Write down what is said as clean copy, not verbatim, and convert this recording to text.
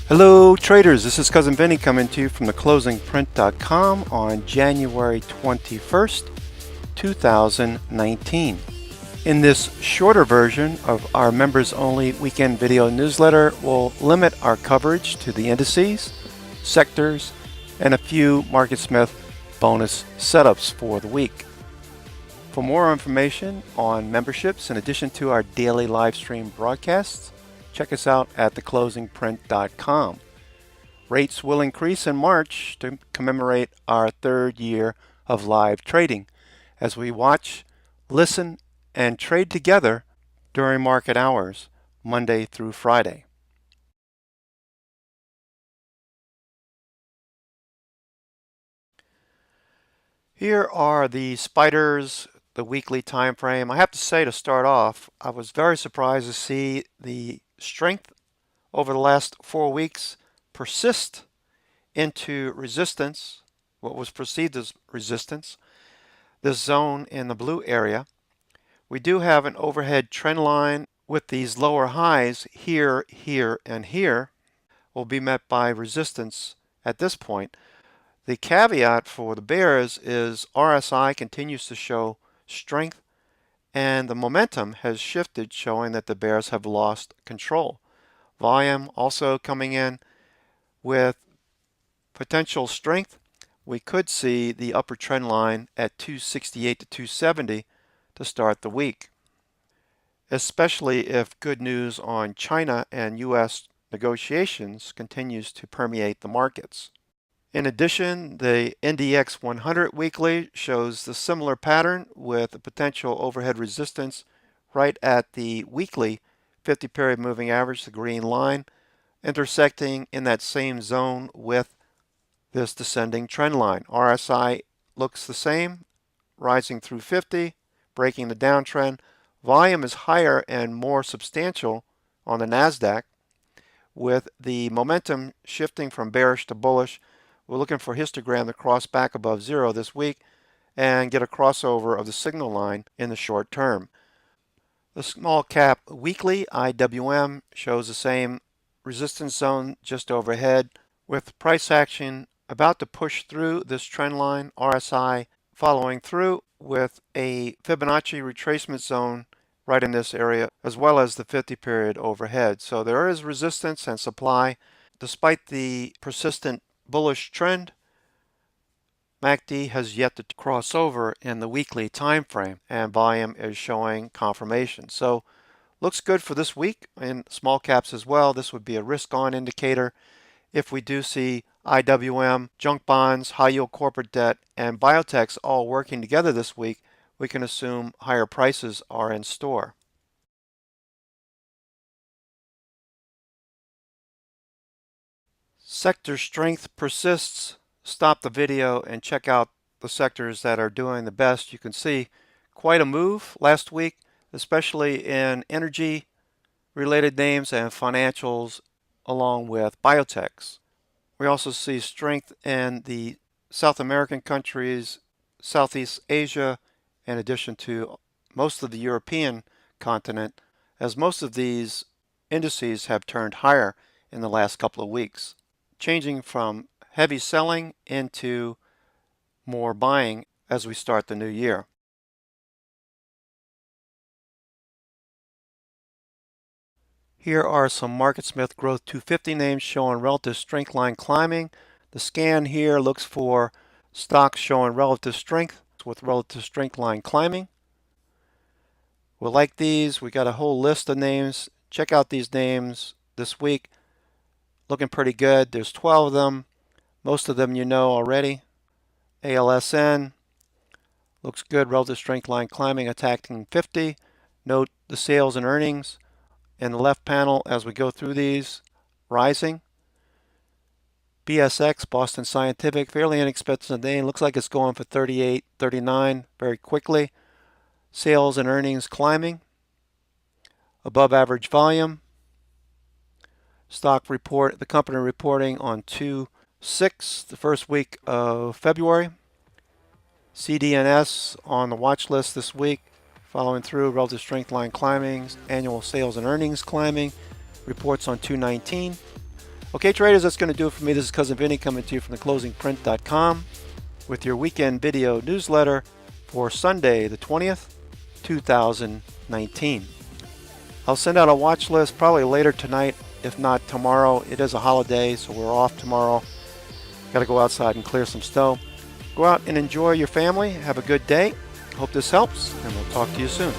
Hello traders, this is Cousin Vinny coming to you from theclosingprint.com on January 21st, 2019. In this shorter version of our members only weekend video newsletter, we'll limit our coverage to the indices, sectors, and a few MarketSmith bonus setups for the week. For more information on memberships, in addition to our daily live stream broadcasts, check us out at theclosingprint.com. Rates will increase in March to commemorate our third year of live trading as we watch, listen, and trade together during market hours, Monday through Friday. Here are the spiders, the weekly time frame. I have to say, to start off, I was very surprised to see the strength over the last 4 weeks persist into resistance, what was perceived as resistance, this zone in the blue area. We do have an overhead trend line with these lower highs here, here, and here will be met by resistance at this point. The caveat for the bears is RSI continues to show strength and the momentum has shifted, showing that the bears have lost control. Volume also coming in with potential strength. We could see the upper trend line at 268 to 270 to start the week, especially if good news on China and US negotiations continues to permeate the markets. In addition, the NDX 100 weekly shows the similar pattern with a potential overhead resistance right at the weekly 50-period moving average, the green line, intersecting in that same zone with this descending trend line. RSI looks the same, rising through 50, breaking the downtrend. Volume is higher and more substantial on the NASDAQ, with the momentum shifting from bearish to bullish. We're looking for histogram to cross back above zero this week and get a crossover of the signal line in the short term. The small cap weekly IWM shows the same resistance zone just overhead, with price action about to push through this trend line, RSI following through with a Fibonacci retracement zone right in this area, as well as the 50-period overhead. So there is resistance and supply. Despite the persistent bullish trend, MACD has yet to cross over in the weekly time frame, and volume is showing confirmation. So looks good for this week in small caps as well. This would be a risk on indicator. If we do see IWM, junk bonds, high yield corporate debt, and biotechs all working together this week, we can assume higher prices are in store. Sector strength persists. Stop the video and check out the sectors that are doing the best. You can see quite a move last week, especially in energy related names and financials, along with biotechs. We also see strength in the South American countries, Southeast Asia, in addition to most of the European continent, as most of these indices have turned higher in the last couple of weeks, changing from heavy selling into more buying as we start the new year. Here are some MarketSmith Growth 250 names showing relative strength line climbing. The scan here looks for stocks showing relative strength with relative strength line climbing. We'll like these. We got a whole list of names. Check out these names this week. Looking pretty good. There's 12 of them. Most of them you know already. ALSN looks good. Relative strength line climbing, attacking 50. Note the sales and earnings in the left panel as we go through these, rising. BSX, Boston Scientific, fairly inexpensive name. Looks like it's going for 38, 39 very quickly. Sales and earnings climbing. Above average volume. Stock report, the company reporting on 2/6, the first week of February. CDNS on the watch list this week, following through, relative strength line climbing, annual sales and earnings climbing, reports on 2/19. Okay, traders, that's going to do it for me. This is Cousin Vinny coming to you from theclosingprint.com with your weekend video newsletter for Sunday, the 20th, 2019. I'll send out a watch list probably later tonight, if not tomorrow. It is a holiday, so we're off tomorrow. Got to go outside and clear some snow. Go out and enjoy your family. Have a good day. Hope this helps, and we'll talk to you soon.